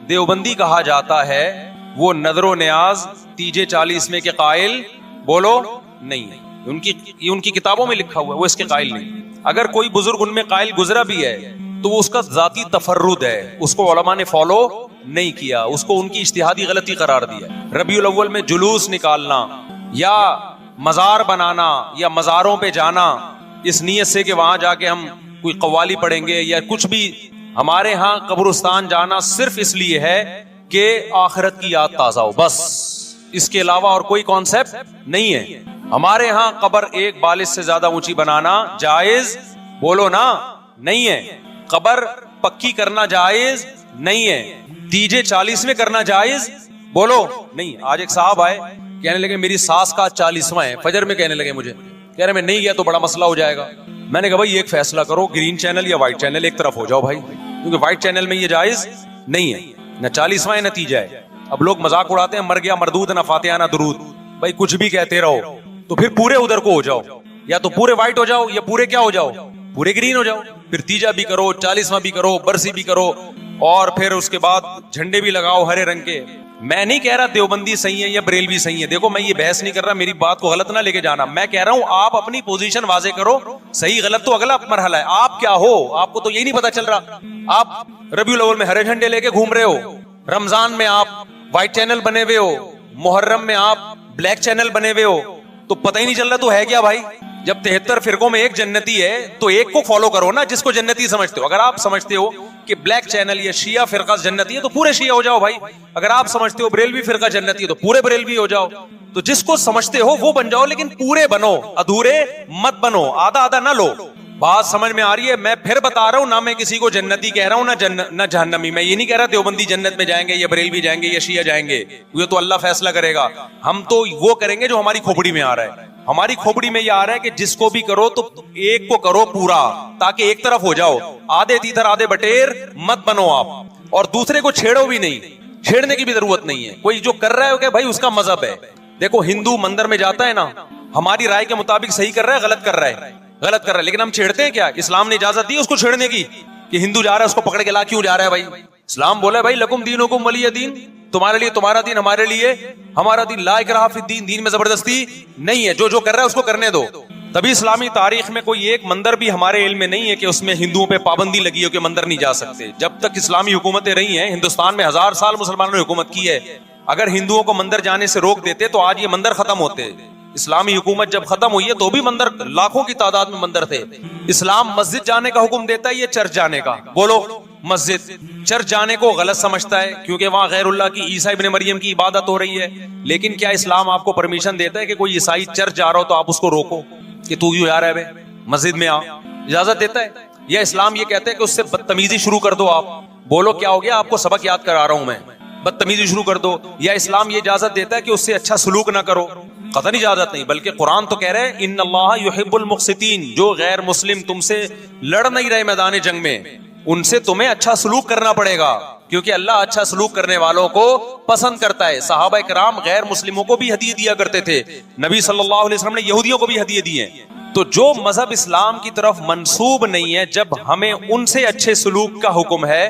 دیوبندی کہا جاتا ہے وہ نظر و نیاز تیجے 40 کے قائل بولو نہیں. ان کی کتابوں میں لکھا ہوا ہے، وہ اس کے قائل نہیں. اگر کوئی بزرگ ان میں قائل گزرا بھی ہے تو وہ اس کا ذاتی تفرد ہے، اس کو علماء نے فالو نہیں کیا، اس کو ان کی اجتہادی غلطی قرار دیا. ربیع الاول میں جلوس نکالنا یا مزار بنانا یا مزاروں پہ جانا اس نیت سے کہ وہاں جا کے ہم کوئی قوالی پڑھیں گے یا کچھ بھی، ہمارے ہاں قبرستان جانا صرف اس لیے ہے کہ آخرت کی یاد تازہ ہو، بس اس کے علاوہ اور کوئی کانسیپٹ نہیں ہے. ہمارے ہاں قبر ایک بالش سے زیادہ اونچی بنانا جائز بولو نا نہیں ہے، قبر پکی کرنا جائز نہیں ہے، دیجے 40 میں کرنا جائز بولو نہیں. آج ایک صاحب آئے کہنے لگے میری ساس کا 40واں ہے، فجر میں کہنے لگے مجھے، کہہ رہے میں نہیں گیا تو بڑا مسئلہ ہو جائے گا. میں نے کہا بھائی ایک فیصلہ کرو، گرین چینل یا وائٹ چینل، ایک طرف ہو جاؤ بھائی، کیونکہ وائٹ چینل میں یہ جائز نہیں ہے، نہ 40واں نتیجہ ہے. اب لوگ مذاق اڑاتے ہیں مر گیا مردود نہ فاتحہ نہ درود، بھائی کچھ بھی کہتے رہو تو پھر پورے ادھر کو ہو جاؤ، یا تو پورے وائٹ ہو جاؤ یا پورے کیا ہو جاؤ، پورے گرین ہو جاؤ. پھر تیجا بھی کرو، 40واں بھی کرو، برسی بھی کرو، اور پھر اس کے بعد جھنڈے بھی لگاؤ ہرے رنگ کے. میں نہیں کہہ رہا دیوبندی صحیح ہے یا بریلوی صحیح ہے، دیکھو میں یہ بحث نہیں کر رہا، میری بات کو غلط نہ لے کے جانا. میں کہہ رہا ہوں آپ اپنی پوزیشن واضح کرو، صحیح غلط تو اگلا مرحلہ ہے. آپ کیا ہو، آپ کو تو یہی نہیں پتا چل رہا. آپ ربیع الاول میں ہرے جھنڈے لے کے گھوم رہے ہو، رمضان میں آپ وائٹ چینل بنے ہوئے ہو، محرم میں آپ بلیک چینل بنے ہوئے ہو، تو پتہ ہی نہیں چل رہا تو ہے کیا بھائی. جب 73 فرقوں میں ایک جنتی ہے تو ایک کو فالو کرو نا جس کو جنتی سمجھتے ہو. اگر آپ سمجھتے ہو کہ بلیک چینل یا شیعہ فرقہ جنتی ہے تو پورے شیعہ ہو جاؤ بھائی. اگر آپ سمجھتے ہو بریلوی فرقہ جنتی ہے تو پورے بریلوی ہو جاؤ. تو جس کو سمجھتے ہو وہ بن جاؤ، لیکن پورے بنو، ادھورے مت بنو، آدھا آدھا نہ لو. بات سمجھ میں آ رہی ہے؟ میں پھر بتا رہا ہوں، نہ میں کسی کو جنتی کہہ رہا ہوں نہ جہنمی. میں یہ نہیں کہہ رہا دیوبندی جنت میں جائیں گے یا بریلوی جائیں گے یا شیعہ جائیں گے، یہ تو اللہ فیصلہ کرے گا. ہم تو وہ کریں گے جو ہماری کھوپڑی میں آ رہا ہے. ہماری کھوپڑی میں یہ آ رہا ہے کہ جس کو بھی کرو تو ایک کو کرو پورا، تاکہ ایک طرف ہو جاؤ. آدھے تیتر آدھے بٹیر مت بنو آپ، اور دوسرے کو چھیڑو بھی نہیں، چھیڑنے کی بھی ضرورت نہیں ہے. کوئی جو کر رہا ہے کہ بھائی اس کا مذہب ہے. دیکھو ہندو مندر میں جاتا ہے نا، ہماری رائے کے مطابق صحیح کر رہا ہے غلط کر رہا ہے، غلط کر رہا ہے، لیکن ہم چھیڑتے ہیں کیا؟ اسلام نے اجازت دی اس کو چھیڑنے کی کہ ہندو جا رہا ہے اس کو پکڑ کے لا کیوں جا رہا ہے بھائی؟ اسلام بولا ہے بھائی لکم دینکم ولی دین، تمہارے لیے تمہارا دین، ہمارے لیے ہمارا دین. لا اکراہ فی الدین، دین میں زبردستی نہیں ہے، جو کر رہا ہے اس کو کرنے دو. تبھی اسلامی تاریخ میں کوئی ایک مندر بھی ہمارے علم میں نہیں ہے کہ اس میں ہندوؤں پہ پابندی لگی ہو کہ مندر نہیں جا سکتے. جب تک اسلامی حکومتیں رہی ہیں، ہندوستان میں 1000 سال مسلمانوں نے حکومت کی ہے. اگر ہندوؤں کو مندر جانے سے روک دیتے تو آج یہ مندر ختم ہوتے. اسلامی حکومت جب ختم ہوئی ہے تو بھی مندر لاکھوں کی تعداد میں مندر تھے. اسلام مسجد جانے کا حکم دیتا ہے یا چرچ جانے کا؟ بولو مسجد. چرچ جانے کو غلط سمجھتا ہے کیونکہ وہاں غیر اللہ کی، عیسیٰ ابن مریم کی عبادت ہو رہی ہے. لیکن کیا اسلام آپ کو پرمیشن دیتا ہے کہ کوئی عیسائی چرچ جا رہا ہو تو آپ اس کو روکو کہ تو کیوں جا رہا ہے بے مسجد میں آ؟ اجازت دیتا ہے؟ یا اسلام یہ کہتا ہے کہ اس سے بدتمیزی شروع کر دو آپ؟ بولو کیا ہو گیا؟ آپ کو سبق یاد کرا رہا ہوں میں، بدتمیزی شروع کر دو. یا اسلام یہ اجازت دیتا ہے کہ اس سے اچھا سلوک نہ کرو؟ قطعاً اجازت نہیں، بلکہ قرآن تو کہہ رہے ہیں ان اللہ یحب المقسطین، جو غیر مسلم تم سے لڑ نہیں رہے میدان جنگ میں ان سے تمہیں اچھا سلوک کرنا پڑے گا، کیونکہ اللہ اچھا سلوک کرنے والوں کو پسند کرتا ہے. صحابہ کرام غیر مسلموں کو بھی ہدیے دیا کرتے تھے، نبی صلی اللہ علیہ وسلم نے یہودیوں کو بھی ہدیے دیے. تو جو مذہب اسلام کی طرف منسوب نہیں ہے، جب ہمیں ان سے اچھے سلوک کا حکم ہے،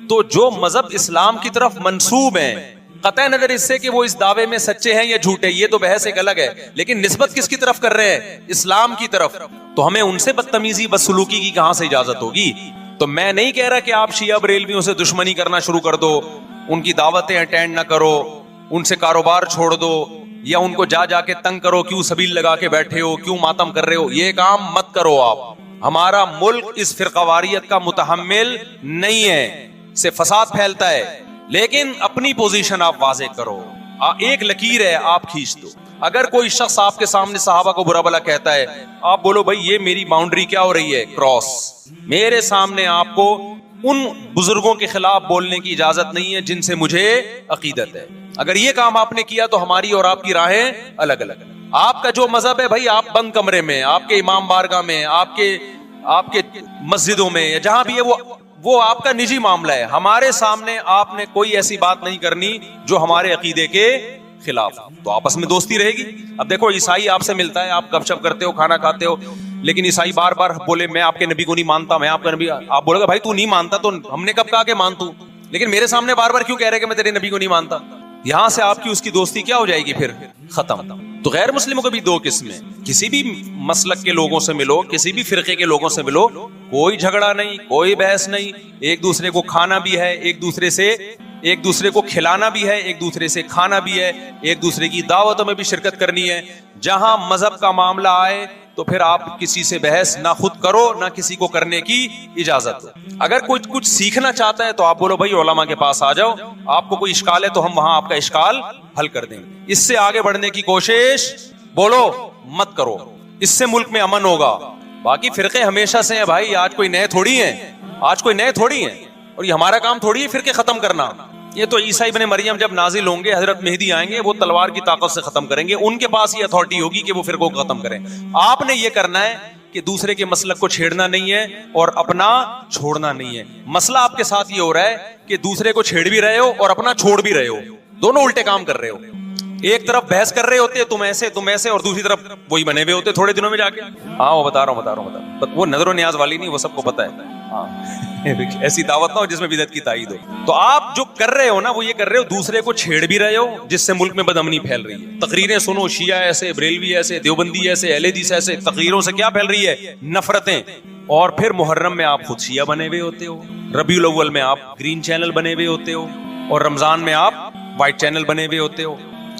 تو جو مذہب اسلام کی طرف منسوب ہیں، قطع نظر اس سے کہ وہ اس دعوے میں سچے ہیں یا جھوٹے، یہ تو بحث ایک الگ ہے، لیکن نسبت کس کی طرف کر رہے ہیں؟ اسلام کی طرف. تو ہمیں ان سے بدتمیزی بدسلوکی کی کہاں سے اجازت ہوگی؟ تو میں نہیں کہہ رہا کہ آپ شیعہ بریلویوں سے دشمنی کرنا شروع کر دو، ان کی دعوتیں اٹینڈ نہ کرو، ان سے کاروبار چھوڑ دو، یا ان کو جا کے تنگ کرو، کیوں سبیل لگا کے بیٹھے ہو، کیوں ماتم کر رہے ہو. یہ کام مت کرو آپ. ہمارا ملک اس فرقہ واریت کا متحمل نہیں ہے، سے فساد پھیلتا ہے. لیکن اپنی پوزیشن آپ واضح کرو. ایک لکیر ہے آپ کھینچ دو. اگر کوئی شخص آپ کے سامنے صحابہ کو برا بھلا کہتا ہے، آپ بولو بھائی یہ میری باؤنڈری کیا ہو رہی ہے؟ کراس. میرے سامنے آپ کو ان بزرگوں کے خلاف بولنے کی اجازت نہیں ہے جن سے مجھے عقیدت ہے. اگر یہ کام آپ نے کیا تو ہماری اور آپ کی راہیں الگ الگ. آپ کا جو مذہب ہے بھائی، آپ بند کمرے میں، آپ کے امام بارگاہ میں، آپ کے مسجدوں میں، یا جہاں بھی ہے وہ آپ کا نجی معاملہ ہے. ہمارے سامنے آپ نے کوئی ایسی بات نہیں کرنی جو ہمارے عقیدے کے خلاف. تو آپس میں دوستی رہے گی. اب دیکھو عیسائی آپ سے ملتا ہے، آپ گپ شپ کرتے ہو، کھانا کھاتے ہو، لیکن عیسائی بار بار بولے میں آپ کے نبی کو نہیں مانتا، میں آپ کا نبی. آپ بولے گا بھائی تو نہیں مانتا تو ہم نے کب کہا کہ مان تو، لیکن میرے سامنے بار بار کیوں کہہ رہے کہ میں تیرے نبی کو نہیں مانتا؟ یہاں سے آپ کی اس کی دوستی کیا ہو جائے گی؟ پھر ختم. تو غیر مسلموں کو بھی دو قسمیں، کسی بھی مسلک کے لوگوں سے ملو، کسی بھی فرقے کے لوگوں سے ملو، کوئی جھگڑا نہیں، کوئی بحث نہیں، ایک دوسرے کو کھانا بھی ہے، ایک دوسرے سے ایک دوسرے کو کھلانا بھی ہے, ایک دوسرے سے کھانا بھی ہے, ایک دوسرے کی دعوتوں میں بھی شرکت کرنی ہے. جہاں مذہب کا معاملہ آئے تو پھر آپ کسی سے بحث نہ خود کرو نہ کسی کو کرنے کی اجازت. اگر کوئی کچھ سیکھنا چاہتا ہے تو آپ بولو بھائی علماء کے پاس آ جاؤ, آپ کو کوئی اشکال ہے تو ہم وہاں آپ کا اشکال حل کر دیں گے. اس سے آگے بڑھنے کی کوشش بولو مت کرو, اس سے ملک میں امن ہوگا. باقی فرقے ہمیشہ سے ہیں بھائی, آج کوئی نئے تھوڑی ہیں, اور یہ ہمارا کام تھوڑی ہے فرقے ختم کرنا. یہ تو عیسیٰ ابن مریم جب نازل ہوں گے, حضرت مہدی آئیں گے, وہ تلوار کی طاقت سے ختم کریں گے, ان کے پاس یہ اتھارٹی ہوگی کہ وہ فرقوں کو ختم کریں. آپ نے یہ کرنا ہے کہ دوسرے کے مسلک کو چھیڑنا نہیں ہے اور اپنا چھوڑنا نہیں ہے. مسئلہ آپ کے ساتھ یہ ہو رہا ہے کہ دوسرے کو چھیڑ بھی رہے ہو اور اپنا چھوڑ بھی رہے ہو, دونوں الٹے کام کر رہے ہو. ایک طرف بحث کر رہے ہوتے تم ایسے, اور دوسری طرف وہی بنے ہوئے ہوتے تھوڑے دنوں میں جا کے. ہاں وہ بتا رہا ہوں, وہ نظر و نیاز والی نہیں, وہ سب کو پتا ہے. ہاں ایسی دعوت نہ ہو جس میں بدعت کی تائید ہو. تو آپ جو کر رہے ہو نا وہ یہ کر رہے ہو, دوسرے کو چھیڑ بھی رہے ہو, جس سے ملک میں بدامنی پھیل رہی ہے. تقریریں سنو, شیعہ ایسے, بریلوی ایسے, دیوبندی ایسے, اہل حدیث ایسے, تقریروں سے کیا پھیل رہی ہے؟ نفرتیں. اور پھر محرم میں آپ خود شیعہ بنے ہوئے ہوتے ہو, ربیع الاول میں آپ گرین چینل بنے ہوئے ہوتے ہو, اور رمضان میں آپ وائٹ چینل بنے ہوئے ہوتے ہو.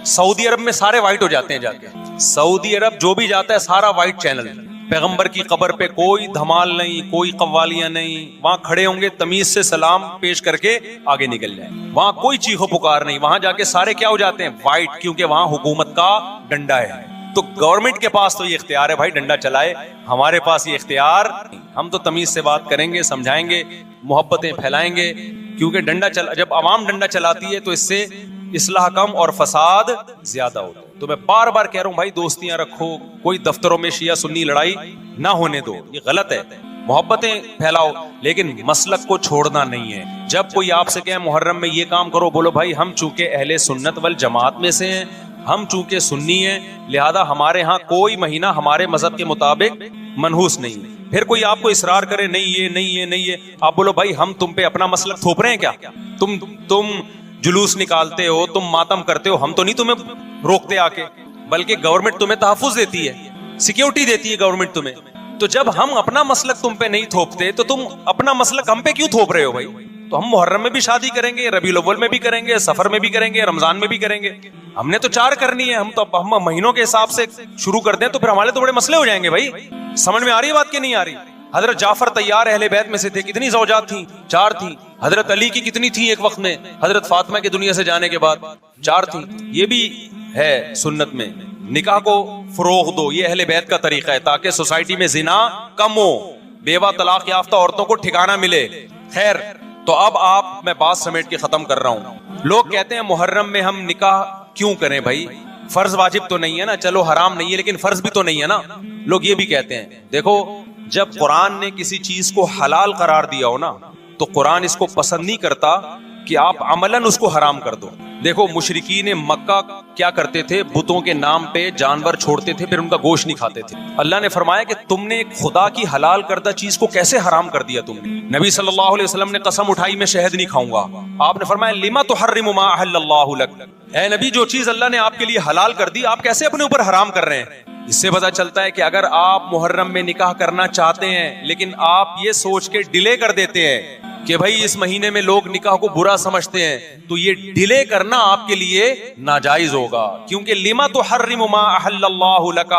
سعودی عرب میں سارے وائٹ ہو جاتے ہیں جا کے. سعودی عرب جو بھی جاتا ہے سارا وائٹ چینل. پیغمبر کی قبر پہ کوئی دھمال نہیں, کوئی قوالیاں نہیں, وہاں کھڑے ہوں گے تمیز سے سلام پیش کر کے آگے نکل جائیں. وہاں کوئی چیخو پکار نہیں, وہاں جا کے سارے کیا ہو جاتے ہیں؟ وائٹ, کیونکہ وہاں حکومت کا ڈنڈا ہے. تو گورنمنٹ کے پاس تو یہ اختیار ہے بھائی ڈنڈا چلائے, ہمارے پاس یہ اختیار. ہم تو تمیز سے بات کریں گے, سمجھائیں گے, محبتیں پھیلائیں گے, کیونکہ جب عوام ڈنڈا چلاتی ہے تو اس سے اصلاح کم اور فساد زیادہ ہوتا ہے. تو میں بار بار کہہ رہا ہوں بھائی دوستیاں رکھو, کوئی دفتروں میں شیعہ سنی لڑائی نہ ہونے دو, یہ غلط ہے. محبتیں پھیلاؤ لیکن مسلک کو چھوڑنا نہیں ہے. جب کوئی آپ سے کہے محرم میں یہ کام کرو, بولو بھائی ہم چونکہ اہل سنت والجماعت میں سے ہیں, ہم چونکہ سنی ہیں, لہذا ہمارے ہاں کوئی مہینہ ہمارے مذہب کے مطابق منحوس نہیں. پھر کوئی آپ کو اصرار کرے نہیں یہ, آپ بولو بھائی ہم تم پہ اپنا مسلک تھوپ رہے ہیں کیا؟ تم جلوس نکالتے ہو, تم ماتم کرتے ہو, ہم تو نہیں تمہیں روکتے آ کے, بلکہ گورنمنٹ تمہیں تحفظ دیتی ہے, سیکیورٹی دیتی ہے گورنمنٹ تمہیں. تو جب ہم اپنا مسلک تم پہ نہیں تھوپتے تو تم اپنا مسلک ہم پہ کیوں تھوپ رہے ہو بھائی؟ تو ہم محرم میں بھی شادی کریں گے, ربیع الاول میں بھی کریں گے, سفر میں بھی کریں گے, رمضان میں بھی کریں گے. ہم نے تو 4 کرنی ہے. ہم مہینوں کے حساب سے شروع کر دیں تو پھر ہمارے تو بڑے مسئلے ہو جائیں گے بھائی. سمجھ میں آ رہی ہے بات کہ نہیں آ رہی؟ حضرت جعفر طیار اہل بیت میں سے تھے, کتنی زوجات تھیں؟ 4 تھیں. حضرت علی کی کتنی تھیں ایک وقت میں؟ حضرت فاطمہ کے دنیا سے جانے کے بعد 4 تھیں. یہ بھی ہے سنت میں, نکاح کو فروغ دو, یہ اہل بیت کا طریقہ ہے تاکہ سوسائٹی میں زنا کم ہو, بیوہ طلاق یافتہ عورتوں کو ٹھکانہ ملے. خیر, تو اب میں بات سمیٹ کے ختم کر رہا ہوں. لوگ کہتے ہیں محرم میں ہم نکاح کیوں کریں بھائی؟ فرض واجب تو نہیں ہے نا, چلو حرام نہیں ہے لیکن فرض بھی تو نہیں ہے نا. لوگ یہ بھی کہتے ہیں. دیکھو جب قرآن نے کسی چیز کو حلال قرار دیا ہو نا تو قرآن اس کو پسند نہیں کرتا کہ آپ عملاً اس کو حرام کر دو. دیکھو مشرکین مکہ کیا کرتے تھے, بتوں کے نام پہ جانور چھوڑتے تھے, پھر ان کا گوشت نہیں کھاتے تھے. اللہ نے فرمایا کہ تم نے خدا کی حلال کردہ چیز کو کیسے حرام کر دیا تم نے؟ نبی صلی اللہ علیہ وسلم نے قسم اٹھائی میں شہد نہیں کھاؤں گا. آپ نے فرمایا لما تحرم ما احل اللہ لک, اے نبی جو چیز اللہ نے آپ کے لیے حلال کر دی آپ کیسے اپنے اوپر حرام کر رہے ہیں؟ اس سے پتہ چلتا ہے کہ اگر آپ محرم میں نکاح کرنا چاہتے ہیں لیکن آپ یہ سوچ کے ڈیلے کر دیتے ہیں کہ بھائی اس مہینے میں لوگ نکاح کو برا سمجھتے ہیں, تو یہ ڈیلے کرنا آپ کے لیے ناجائز ہوگا. کیونکہ لما تحرم ما احل اللہ لک,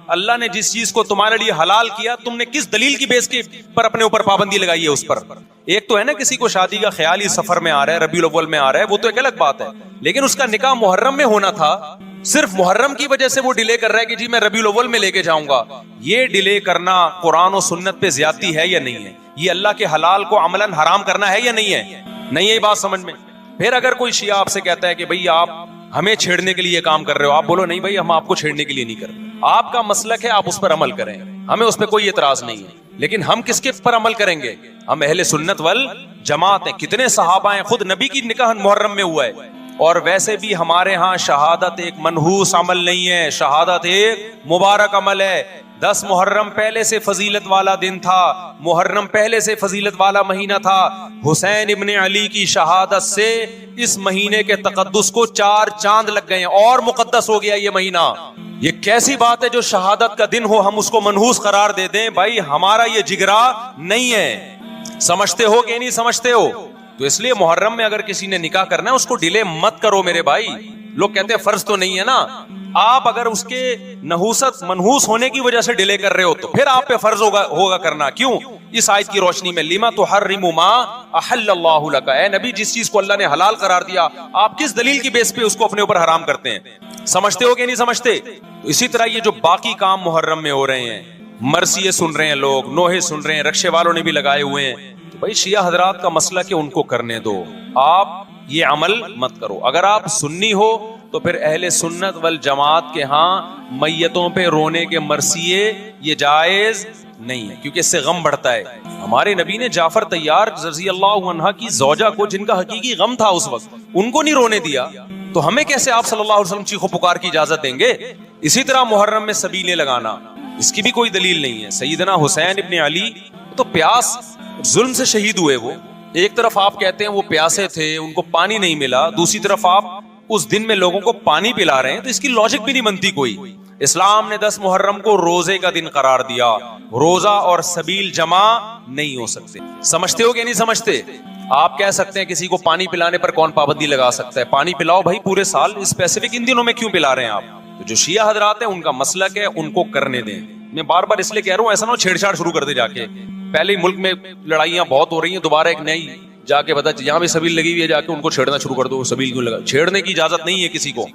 اللہ نے جس چیز کو تمہارے لیے حلال کیا تم نے کس دلیل کی بیس کے پر اپنے اوپر پابندی لگائی ہے اس پر؟ ایک تو ہے نا کسی کو شادی کا خیال ہی سفر میں آ رہا ہے, ربیع الاول میں آ رہا ہے, وہ تو ایک الگ بات ہے, لیکن اس کا نکاح محرم میں ہونا تھا, صرف محرم کی وجہ سے وہ ڈیلے کر رہا ہے کہ جی میں ربیع الاول میں لے کے جاؤں گا. یہ ڈیلے کرنا قرآن و سنت پہ زیادتی ہے یا نہیں ہے؟ یہ اللہ کے حلال کو عملاً حرام کرنا ہے یا نہیں ہے؟ نہیں ہے بات سمجھ میں. پھر اگر کوئی شیعہ آپ سے کہتا ہے کہ بھئی آپ ہمیں چھیڑنے کے لیے یہ کام کر رہے ہو, آپ بولو نہیں بھائی ہم آپ کو چھیڑنے کے لیے نہیں کر رہے, آپ کا مسلک ہے, آپ اس پر عمل کریں, ہمیں اس پہ کوئی اعتراض نہیں ہے. لیکن ہم کس کے پر عمل کریں گے؟ ہم اہل سنت والجماعت ہیں. کتنے صحابہ ہیں, خود نبی کی نکاح محرم میں ہوا ہے. اور ویسے بھی ہمارے ہاں شہادت ایک منحوس عمل نہیں ہے, شہادت ایک مبارک عمل ہے. 10 محرم پہلے سے فضیلت والا دن تھا, محرم پہلے سے فضیلت والا مہینہ تھا. حسین ابن علی کی شہادت سے اس مہینے کے تقدس کو 4 چاند لگ گئے اور مقدس ہو گیا یہ مہینہ. یہ کیسی بات ہے جو شہادت کا دن ہو ہم اس کو منحوس قرار دے دیں؟ بھائی ہمارا یہ جگرا نہیں ہے. سمجھتے ہو کہ نہیں سمجھتے ہو؟ تو اس لیے محرم میں اگر کسی نے نکاح کرنا ہے اس کو ڈیلے مت کرو میرے بھائی. لوگ کہتے ہیں فرض تو نہیں ہے نا. آپ اگر اس کے نحوست منحوس ہونے کی وجہ سے ڈیلے کر رہے ہو تو پھر آپ پہ فرض ہوگا کرنا. کیوں؟ اس آیت کی روشنی میں لما تحرم ما احل اللہ لک. اے نبی جس چیز کو اللہ نے حلال قرار دیا آپ کس دلیل کی بیس پہ اس کو اپنے اوپر حرام کرتے ہیں؟ سمجھتے ہو کہ نہیں سمجھتے؟ تو اسی طرح یہ جو باقی کام محرم میں ہو رہے ہیں، مرثیے سن رہے ہیں لوگ، نوحے سن رہے ہیں، رکشے والوں نے بھی لگائے ہوئے ہیں، تو بھائی شیعہ حضرات کا مسئلہ کہ ان کو کرنے دو، آپ یہ عمل مت کرو. اگر آپ سنی ہو تو پھر اہل سنت والجماعت کے ہاں میتوں پہ رونے کے مرثیے یہ جائز نہیں ہے، کیونکہ اس سے غم بڑھتا ہے. ہمارے نبی نے جعفر طیار رضی اللہ عنہ کی زوجہ کو، جن کا حقیقی غم تھا اس وقت، ان کو نہیں رونے دیا، تو ہمیں کیسے آپ صلی اللہ علیہ وسلم چیخو پکار کی اجازت دیں گے؟ اسی طرح محرم میں سبیلیں لگانا، اس کی بھی کوئی دلیل نہیں ہے. سیدنا حسین ابن علی تو پیاس ظلم سے شہید ہوئے. وہ ایک طرف آپ کہتے ہیں وہ پیاسے تھے، ان کو پانی نہیں ملا، دوسری طرف آپ اس دن میں لوگوں کو پانی پلا رہے ہیں، تو اس کی لاجک بھی نہیں بنتی کوئی. اسلام نے 10 محرم کو روزے کا دن قرار دیا. روزہ اور سبیل جمع نہیں ہو سکتے. سمجھتے ہو کہ نہیں سمجھتے؟ آپ کہہ سکتے ہیں کسی کو پانی پلانے پر کون پابندی لگا سکتا ہے؟ پانی پلاؤ بھائی پورے سال، اسپیسیفک ان دنوں میں کیوں پلا رہے ہیں آپ؟ تو جو شیعہ حضرات ہیں ان کا مسلک ہے، ان کو کرنے دیں. میں بار بار اس لیے کہہ رہا ہوں ایسا نہ ہو چھیڑ چھاڑ شروع کر دے جا کے. پہلے ہی ملک میں لڑائیاں بہت ہو رہی ہیں، دوبارہ ایک نئی جا کے بتا یہاں بھی سبیل لگی ہوئی ہے، جا کے ان کو چھیڑنا شروع کر دو. سبیل کیوں لگا؟ چھیڑنے کی اجازت نہیں ہے کسی کو.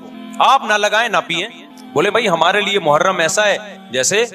آپ نہ لگائیں نہ پیئیں. بولے بھائی ہمارے لیے محرم ایسا ہے جیسے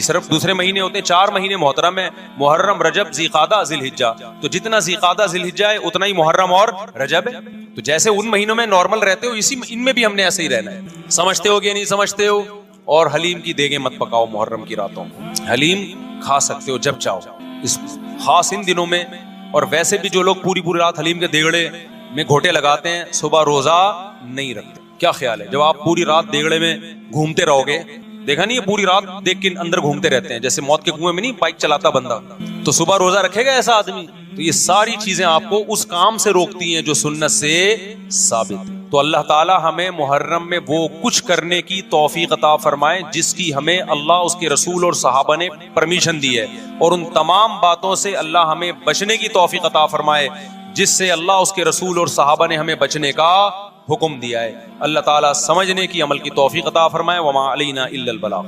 صرف دوسرے مہینے ہوتے ہیں، 4 مہینے محترم ہے، محرم، رجب، ذیقعدہ، ذی الحجہ. تو جتنا ذیقعدہ ذی الحجہ ہے اتنا ہی محرم اور رجب ہے. تو جیسے ان مہینوں میں نارمل رہتے ہو اسی ان میں بھی ہم نے ایسے ہی رہنا ہے. سمجھتے ہو کہ نہیں سمجھتے ہو؟ اور حلیم کی دیگیں مت پکاؤ محرم کی راتوں. حلیم کھا سکتے ہو جب چاہو، اس خاص ان دنوں میں. اور ویسے بھی جو لوگ پوری رات حلیم کے دیگڑے میں گھوٹے لگاتے ہیں صبح روزہ نہیں رکھتے. کیا خیال ہے جب آپ پوری رات دیگڑے میں گھومتے رہو گے؟ دیکھا نہیں یہ پوری رات دیکھ کے اندر گھومتے رہتے ہیں جیسے موت کے کنویں میں نہیں بائک چلاتا بندہ، تو صبح روزہ رکھے گا ایسا آدمی؟ تو یہ ساری چیزیں آپ کو اس کام سے روکتی ہیں جو سنت سے ثابت. تو اللہ تعالی ہمیں محرم میں وہ کچھ کرنے کی توفیق عطا فرمائے جس کی ہمیں اللہ، اس کے رسول اور صحابہ نے پرمیشن دی ہے، اور ان تمام باتوں سے اللہ ہمیں بچنے کی توفیق عطا فرمائے جس سے اللہ، اس کے رسول اور صحابہ نے ہمیں بچنے کا حکم دیا ہے. اللہ تعالیٰ سمجھنے کی، عمل کی توفیق عطا فرمائے. وما علینا الا البلاغ.